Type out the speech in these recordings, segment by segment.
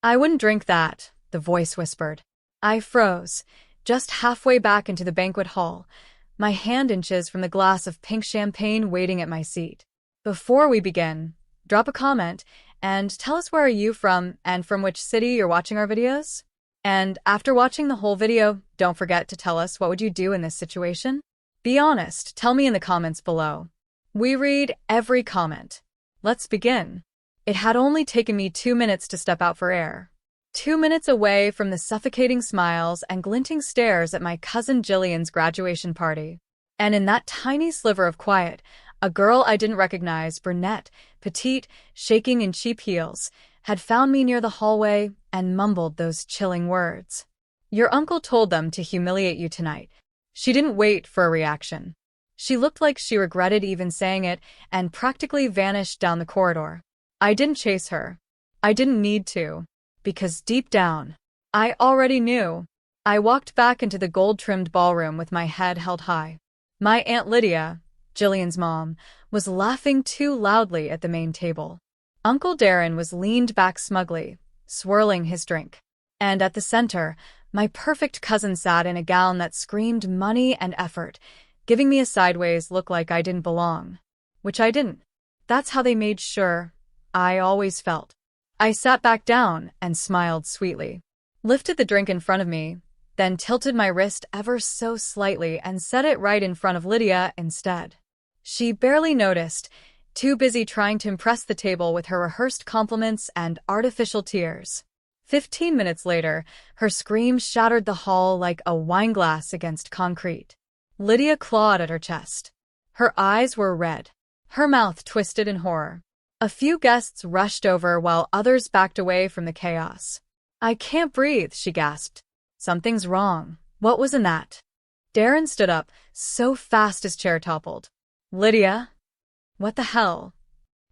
I wouldn't drink that, the voice whispered. I froze, just halfway back into the banquet hall, my hand inches from the glass of pink champagne waiting at my seat. Before we begin, drop a comment and tell us where are you from and from which city you're watching our videos? And after watching the whole video, don't forget to tell us what would you do in this situation? Be honest, tell me in the comments below. We read every comment. Let's begin. It had only taken me 2 minutes to step out for air. 2 minutes away from the suffocating smiles and glinting stares at my cousin Jillian's graduation party. And in that tiny sliver of quiet, a girl I didn't recognize, brunette, petite, shaking in cheap heels, had found me near the hallway and mumbled those chilling words. Your uncle told them to humiliate you tonight. She didn't wait for a reaction. She looked like she regretted even saying it and practically vanished down the corridor. I didn't chase her. I didn't need to. Because deep down, I already knew. I walked back into the gold-trimmed ballroom with my head held high. My Aunt Lydia, Jillian's mom, was laughing too loudly at the main table. Uncle Darren was leaned back smugly, swirling his drink. And at the center, my perfect cousin sat in a gown that screamed money and effort, giving me a sideways look like I didn't belong. Which I didn't. That's how they made sure I always felt. I sat back down and smiled sweetly, lifted the drink in front of me, then tilted my wrist ever so slightly and set it right in front of Lydia instead. She barely noticed, too busy trying to impress the table with her rehearsed compliments and artificial tears. 15 minutes later, her scream shattered the hall like a wine glass against concrete. Lydia clawed at her chest. Her eyes were red, her mouth twisted in horror. A few guests rushed over while others backed away from the chaos. I can't breathe, she gasped. Something's wrong. What was in that? Darren stood up, so fast his chair toppled. Lydia? What the hell?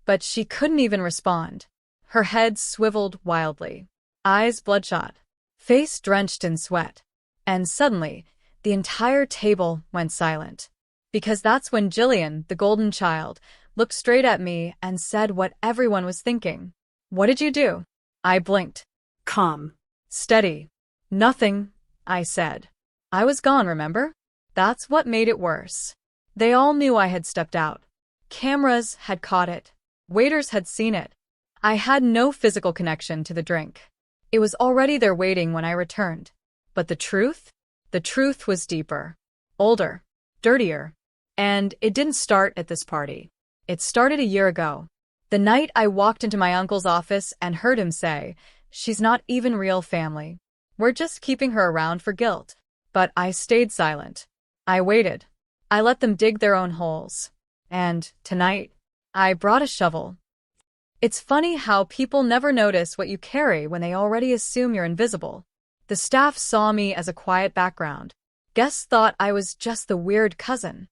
But she couldn't even respond. Her head swiveled wildly, eyes bloodshot, face drenched in sweat. And suddenly, the entire table went silent. Because that's when Jillian, the golden child, looked straight at me and said what everyone was thinking. What did you do? I blinked. Calm. Steady. Nothing, I said. I was gone, remember? That's what made it worse. They all knew I had stepped out. Cameras had caught it. Waiters had seen it. I had no physical connection to the drink. It was already there waiting when I returned. But the truth? The truth was deeper. Older. Dirtier. And it didn't start at this party. It started a year ago. The night I walked into my uncle's office and heard him say, "She's not even real family. We're just keeping her around for guilt." But I stayed silent. I waited. I let them dig their own holes. And, tonight, I brought a shovel. It's funny how people never notice what you carry when they already assume you're invisible. The staff saw me as a quiet background. Guests thought I was just the weird cousin.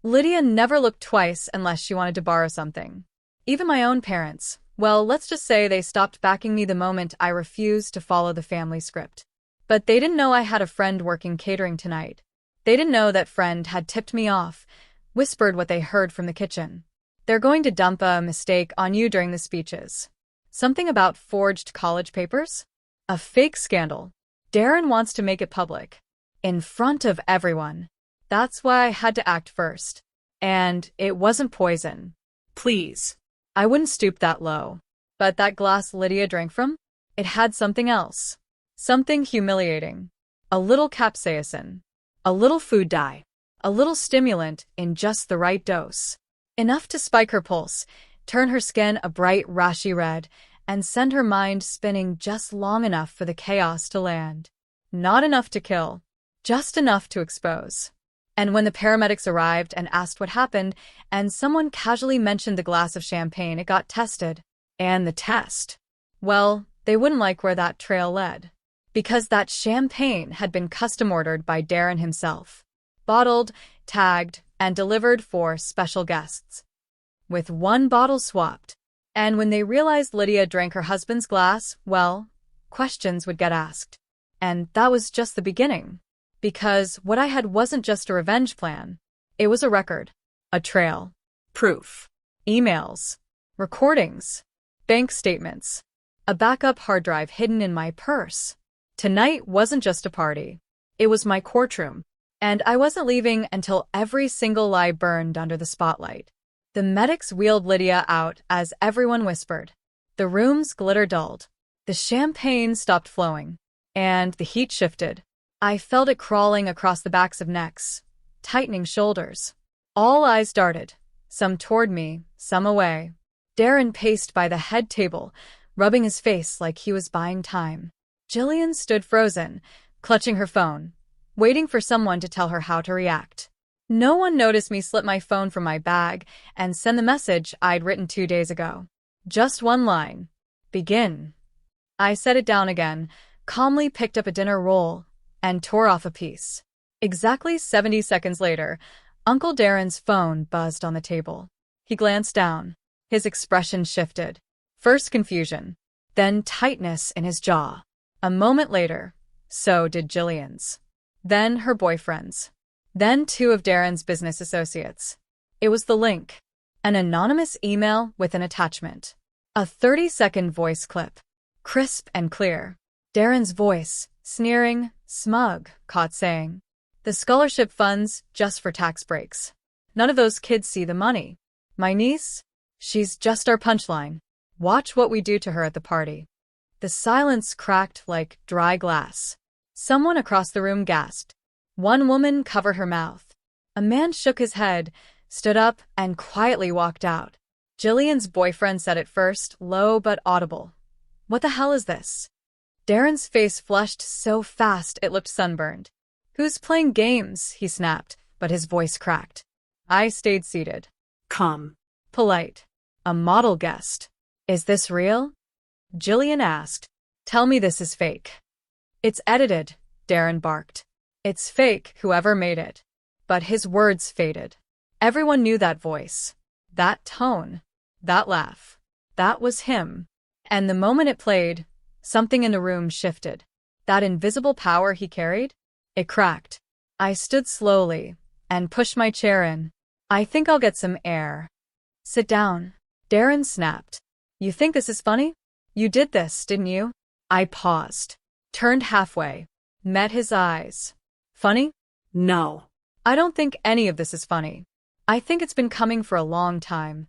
Lydia never looked twice unless she wanted to borrow something. Even my own parents, well, let's just say they stopped backing me the moment I refused to follow the family script. But they didn't know I had a friend working catering tonight. They didn't know that friend had tipped me off, whispered what they heard from the kitchen. They're going to dump a mistake on you during the speeches. Something about forged college papers? A fake scandal. Darren wants to make it public. In front of everyone. That's why I had to act first. And it wasn't poison. Please. I wouldn't stoop that low. But that glass Lydia drank from? It had something else. Something humiliating. A little capsaicin. A little food dye. A little stimulant in just the right dose. Enough to spike her pulse, turn her skin a bright, rashy red, and send her mind spinning just long enough for the chaos to land. Not enough to kill. Just enough to expose. And when the paramedics arrived and asked what happened, and someone casually mentioned the glass of champagne, it got tested. And the test. Well, they wouldn't like where that trail led. Because that champagne had been custom ordered by Darren himself. Bottled, tagged, and delivered for special guests. With one bottle swapped. And when they realized Lydia drank her husband's glass, well, questions would get asked. And that was just the beginning. Because what I had wasn't just a revenge plan. It was a record. A trail. Proof. Emails. Recordings. Bank statements. a backup hard drive hidden in my purse. Tonight wasn't just a party. It was my courtroom. And I wasn't leaving until every single lie burned under the spotlight. The medics wheeled Lydia out as everyone whispered. The room's glitter dulled. The champagne stopped flowing. And the heat shifted. I felt it crawling across the backs of necks, tightening shoulders. All eyes darted, some toward me, some away. Darren paced by the head table, rubbing his face like he was buying time. Jillian stood frozen, clutching her phone, waiting for someone to tell her how to react. No one noticed me slip my phone from my bag and send the message I'd written 2 days ago. Just one line. Begin. I set it down again, calmly picked up a dinner roll, and tore off a piece. Exactly 70 seconds later, Uncle Darren's phone buzzed on the table. He glanced down. His expression shifted. First confusion, then tightness in his jaw. A moment later, so did Jillian's. Then her boyfriend's. Then 2 of Darren's business associates. It was the link. An anonymous email with an attachment. A 30-second voice clip. Crisp and clear. Darren's voice, sneering, smug, caught saying, "The scholarship funds just for tax breaks. None of those kids see the money. My niece? She's just our punchline. Watch what we do to her at the party." The silence cracked like dry glass. Someone across the room gasped. One woman covered her mouth. A man shook his head, stood up, and quietly walked out. Jillian's boyfriend said it first, low but audible. "What the hell is this?" Darren's face flushed so fast it looked sunburned. "Who's playing games?" he snapped, but his voice cracked. I stayed seated. Calm. Polite. A model guest. "Is this real?" Jillian asked. "Tell me this is fake." "It's edited," Darren barked. "It's fake, whoever made it." But his words faded. Everyone knew that voice. That tone. That laugh. That was him. And the moment it played, something in the room shifted. That invisible power he carried? It cracked. I stood slowly and pushed my chair in. "I think I'll get some air." "Sit down." Darren snapped. "You think this is funny? You did this, didn't you?" I paused, turned halfway, met his eyes. "Funny? No. I don't think any of this is funny. I think it's been coming for a long time."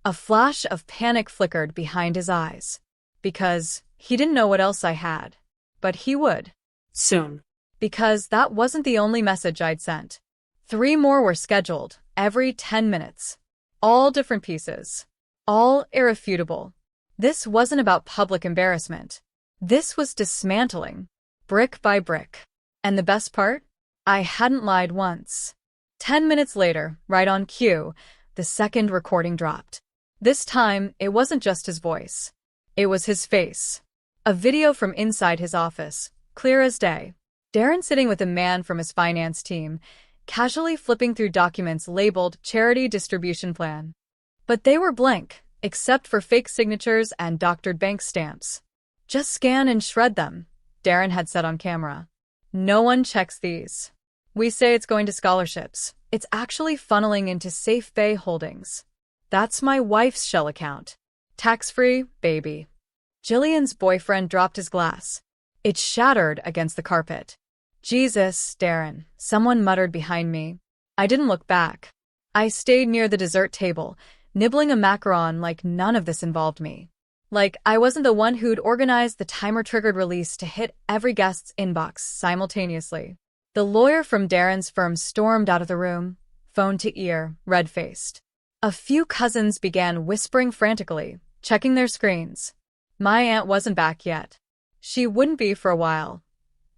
A flash of panic flickered behind his eyes. Because he didn't know what else I had. But he would. Soon. Because that wasn't the only message I'd sent. 3 more were scheduled, every 10 minutes. All different pieces. All irrefutable. This wasn't about public embarrassment. This was dismantling. Brick by brick. And the best part? I hadn't lied once. 10 minutes later, right on cue, the second recording dropped. This time, it wasn't just his voice. It was his face. A video from inside his office, clear as day. Darren sitting with a man from his finance team, casually flipping through documents labeled Charity Distribution Plan. But they were blank, except for fake signatures and doctored bank stamps. "Just scan and shred them," Darren had said on camera. "No one checks these. We say it's going to scholarships. It's actually funneling into Safe Bay Holdings. That's my wife's shell account. Tax-free, baby." Jillian's boyfriend dropped his glass. It shattered against the carpet. "Jesus, Darren," someone muttered behind me. I didn't look back. I stayed near the dessert table, nibbling a macaron like none of this involved me. Like I wasn't the one who'd organized the timer-triggered release to hit every guest's inbox simultaneously. The lawyer from Darren's firm stormed out of the room, phone to ear, red-faced. A few cousins began whispering frantically, checking their screens. My aunt wasn't back yet. She wouldn't be for a while.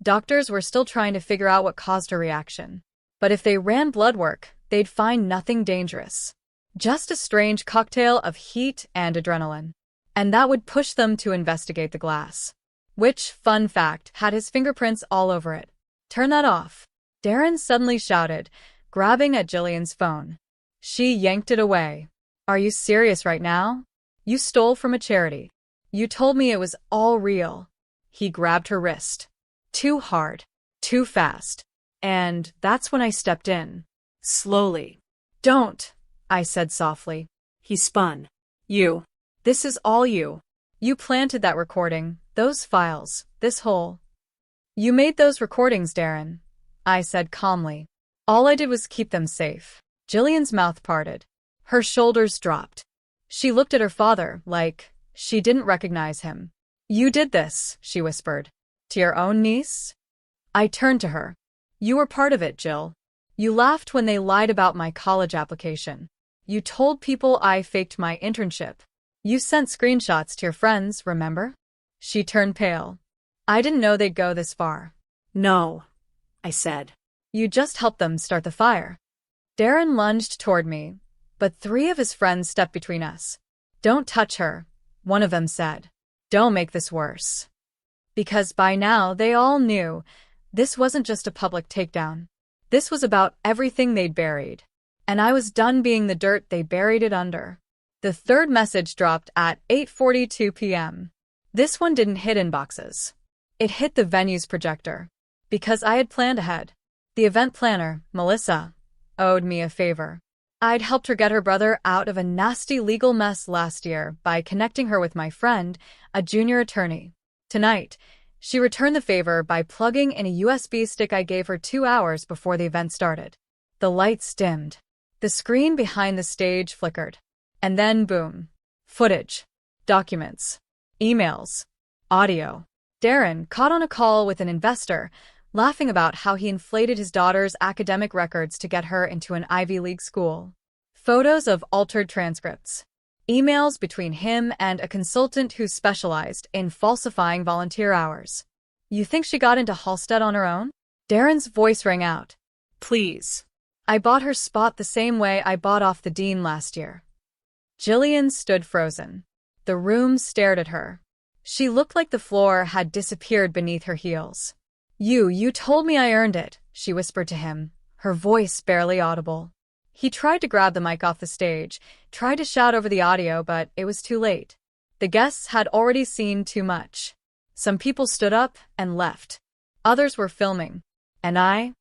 Doctors were still trying to figure out what caused her reaction. But if they ran blood work, they'd find nothing dangerous. Just a strange cocktail of heat and adrenaline. And that would push them to investigate the glass. Which, fun fact, had his fingerprints all over it. "Turn that off," Darren suddenly shouted, grabbing at Jillian's phone. She yanked it away. "Are you serious right now? You stole from a charity. You told me it was all real." He grabbed her wrist. Too hard. Too fast. And that's when I stepped in. Slowly. "Don't," I said softly. He spun. "You. This is all you." You planted that recording, those files, this hole. You made those recordings, Darren, I said calmly. All I did was keep them safe. Jillian's mouth parted. Her shoulders dropped. She looked at her father like she didn't recognize him. You did this, she whispered. To your own niece? I turned to her. You were part of it, Jill. You laughed when they lied about my college application. You told people I faked my internship. You sent screenshots to your friends, remember? She turned pale. I didn't know they'd go this far. No, I said. You just helped them start the fire. Darren lunged toward me, but 3 of his friends stepped between us. Don't touch her, one of them said. Don't make this worse. Because by now they all knew this wasn't just a public takedown. This was about everything they'd buried. And I was done being the dirt they buried it under. The 3rd message dropped at 8:42 p.m. This one didn't hit inboxes. It hit the venue's projector. Because I had planned ahead. The event planner, Melissa, owed me a favor. I'd helped her get her brother out of a nasty legal mess last year by connecting her with my friend, a junior attorney. Tonight, she returned the favor by plugging in a USB stick I gave her 2 hours before the event started. The lights dimmed. The screen behind the stage flickered. And then boom. Footage. Documents. Emails. Audio. Darren caught on a call with an investor, laughing about how he inflated his daughter's academic records to get her into an Ivy League school. Photos of altered transcripts. Emails between him and a consultant who specialized in falsifying volunteer hours. You think she got into Halstead on her own? Darren's voice rang out. Please. I bought her spot the same way I bought off the dean last year. Jillian stood frozen. The room stared at her. She looked like the floor had disappeared beneath her heels. You told me I earned it, she whispered to him, her voice barely audible. He tried to grab the mic off the stage, tried to shout over the audio, but it was too late. The guests had already seen too much. Some people stood up and left. Others were filming. And I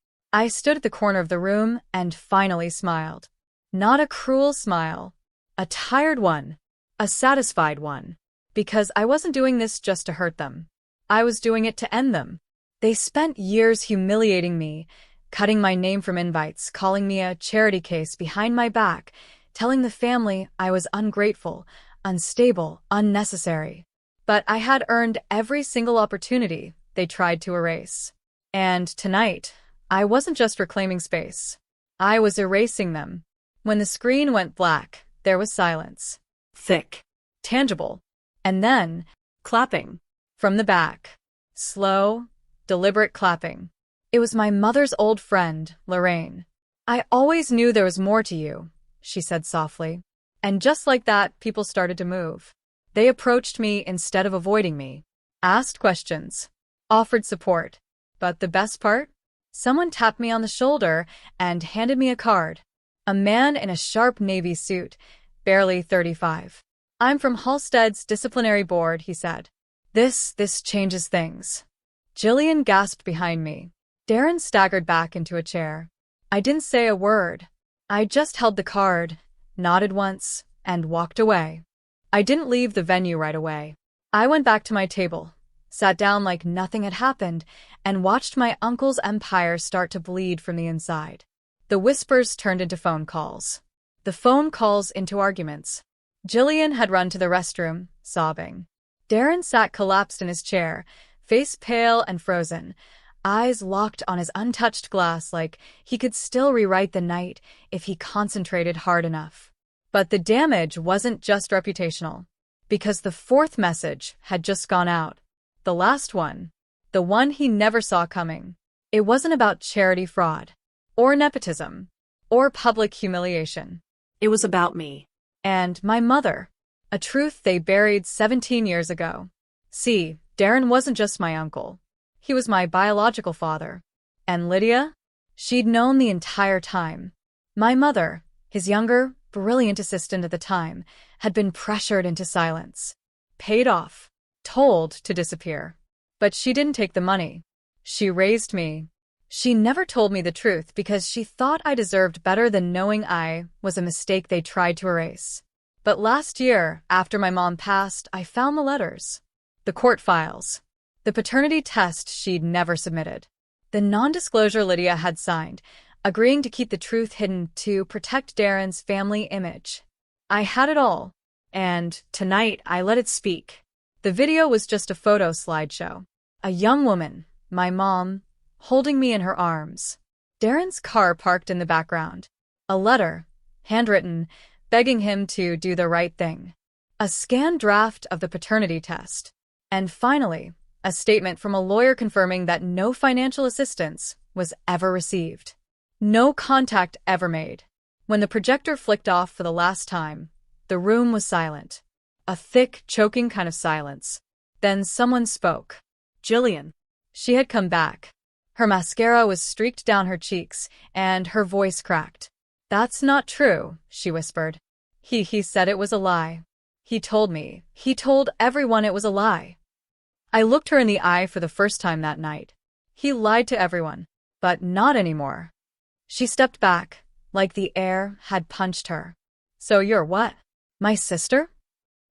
stood at the corner of the room and finally smiled. Not a cruel smile. A tired one. A satisfied one. Because I wasn't doing this just to hurt them. I was doing it to end them. They spent years humiliating me, cutting my name from invites, calling me a charity case behind my back, telling the family I was ungrateful, unstable, unnecessary. But I had earned every single opportunity they tried to erase. And tonight, I wasn't just reclaiming space. I was erasing them. When the screen went black, there was silence. Thick. Tangible. And then, clapping. From the back. Slow, deliberate clapping. It was my mother's old friend, Lorraine. I always knew there was more to you, she said softly. And just like that, people started to move. They approached me instead of avoiding me. Asked questions. Offered support. But the best part? Someone tapped me on the shoulder and handed me a card. A man in a sharp navy suit, barely 35. I'm from Halstead's disciplinary board, he said. This changes things. Jillian gasped behind me. Darren staggered back into a chair. I didn't say a word. I just held the card, nodded once, and walked away. I didn't leave the venue right away. I went back to my table, sat down like nothing had happened, and watched my uncle's empire start to bleed from the inside. The whispers turned into phone calls. The phone calls into arguments. Jillian had run to the restroom, sobbing. Darren sat collapsed in his chair, face pale and frozen, eyes locked on his untouched glass like he could still rewrite the night if he concentrated hard enough. But the damage wasn't just reputational, because the 4th message had just gone out. The last one. The one he never saw coming. It wasn't about charity fraud, or nepotism, or public humiliation. It was about me. And my mother. A truth they buried 17 years ago. See, Darren wasn't just my uncle. He was my biological father. And Lydia? She'd known the entire time. My mother, his younger, brilliant assistant at the time, had been pressured into silence. Paid off. Told to disappear. But she didn't take the money. She raised me. She never told me the truth because she thought I deserved better than knowing I was a mistake they tried to erase. But last year, after my mom passed, I found the letters. The court files. The paternity test she'd never submitted. The non-disclosure Lydia had signed, agreeing to keep the truth hidden to protect Darren's family image. I had it all. And tonight, I let it speak. The video was just a photo slideshow. A young woman, my mom, holding me in her arms. Darren's car parked in the background. A letter, handwritten, begging him to do the right thing. A scanned draft of the paternity test. And finally, a statement from a lawyer confirming that no financial assistance was ever received. No contact ever made. When the projector flicked off for the last time, the room was silent. A thick, choking kind of silence. Then someone spoke. Jillian. She had come back. Her mascara was streaked down her cheeks, and her voice cracked. "That's not true," she whispered. He said it was a lie. He told me. He told everyone it was a lie. I looked her in the eye for the first time that night. He lied to everyone, but not anymore. She stepped back, like the air had punched her. "So you're what? My sister?"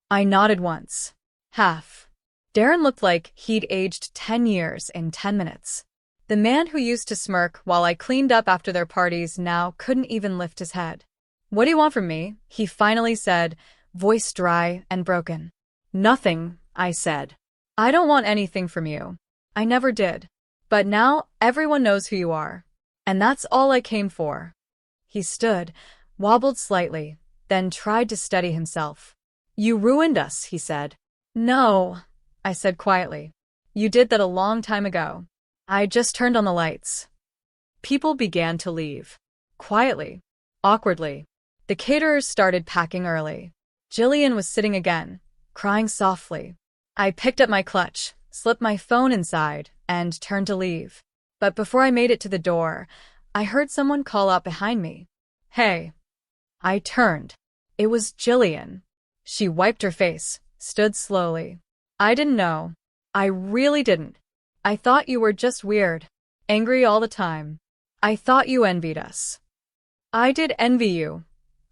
I nodded once. Half. Darren looked like he'd aged 10 years in 10 minutes. The man who used to smirk while I cleaned up after their parties now couldn't even lift his head. "What do you want from me?" he finally said, voice dry and broken. Nothing, I said. "I don't want anything from you. I never did. But now everyone knows who you are. And that's all I came for." He stood, wobbled slightly, then tried to steady himself. "You ruined us," he said. "No," I said quietly. "You did that a long time ago. I just turned on the lights." People began to leave. Quietly. Awkwardly. The caterers started packing early. Jillian was sitting again, crying softly. I picked up my clutch, slipped my phone inside, and turned to leave. But before I made it to the door, I heard someone call out behind me. "Hey." I turned. It was Jillian. She wiped her face, stood slowly. "I didn't know. I really didn't. I thought you were just weird. Angry all the time. I thought you envied us." "I did envy you,"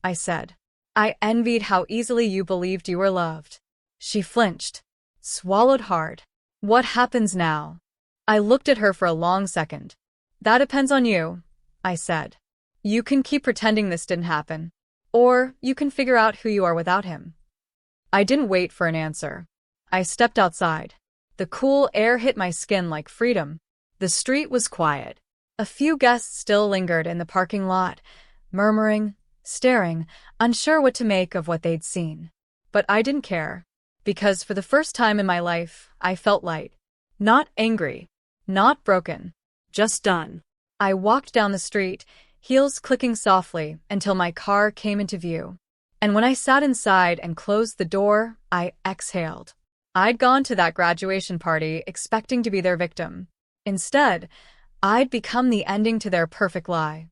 I said. "I envied how easily you believed you were loved." She flinched, swallowed hard. "What happens now?" I looked at her for a long second. "That depends on you," I said. "You can keep pretending this didn't happen. Or you can figure out who you are without him." I didn't wait for an answer. I stepped outside. The cool air hit my skin like freedom. The street was quiet. A few guests still lingered in the parking lot, murmuring, staring, unsure what to make of what they'd seen. But I didn't care, because for the first time in my life, I felt light. Not angry, not broken, just done. I walked down the street, heels clicking softly, until my car came into view. And when I sat inside and closed the door, I exhaled. I'd gone to that graduation party expecting to be their victim. Instead, I'd become the ending to their perfect lie.